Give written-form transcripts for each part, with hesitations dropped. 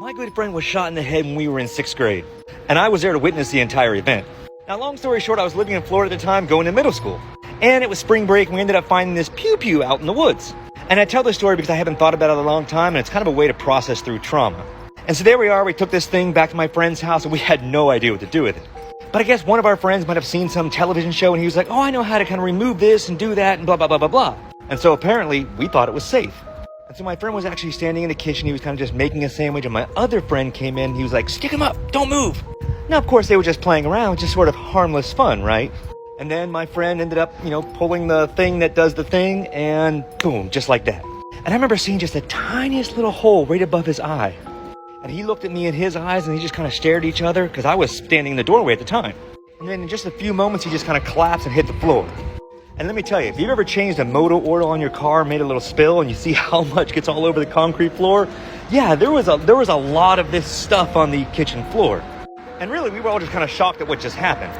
My good friend was shot in the head when we were in 6th grade, and I was there to witness the entire event. Now, long story short, I was living in Florida at the time, going to middle school. And it was spring break, and we ended up finding this pew-pew out in the woods. And I tell this story because I haven't thought about it in a long time, and it's kind of a way to process through trauma. And so there we are, we took this thing back to my friend's house, and we had no idea what to do with it. But I guess one of our friends might have seen some television show, and he was like, oh, I know how to kind of remove this and do that, and blah, blah, blah, blah, blah. And so apparently, we thought it was safe. And so my friend was actually standing in the kitchen, he was kind of just making a sandwich, and my other friend came in, he was like, stick him up, don't move. Now, of course, they were just playing around, just sort of harmless fun, right? And then my friend ended up, pulling the thing that does the thing, and boom, just like that. And I remember seeing just the tiniest little hole right above his eye. And he looked at me in his eyes, and he just kind of stared at each other, because I was standing in the doorway at the time. And then in just a few moments, he just kind of collapsed and hit the floor. And let me tell you, if you've ever changed a motor oil on your car, made a little spill, and you see how much gets all over the concrete floor, yeah, there was a lot of this stuff on the kitchen floor. And really, we were all just kind of shocked at what just happened.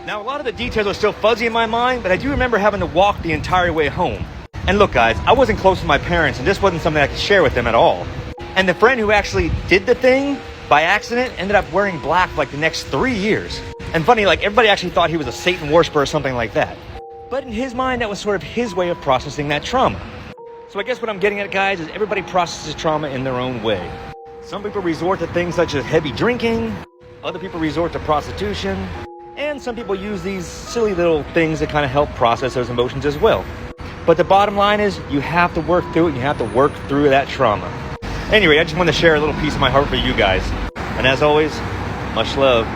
Now, a lot of the details are still fuzzy in my mind, but I do remember having to walk the entire way home. And look, guys, I wasn't close to my parents, and this wasn't something I could share with them at all. And the friend who actually did the thing, by accident, ended up wearing black for like the next 3 years. And funny, like everybody actually thought he was a Satan worshiper or something like that. But in his mind, that was sort of his way of processing that trauma. So I guess what I'm getting at, guys, is everybody processes trauma in their own way. Some people resort to things such as heavy drinking, other people resort to prostitution, and some people use these silly little things that kind of help process those emotions as well. But the bottom line is, you have to work through it, and you have to work through that trauma. Anyway, I just wanted to share a little piece of my heart for you guys. And as always, much love.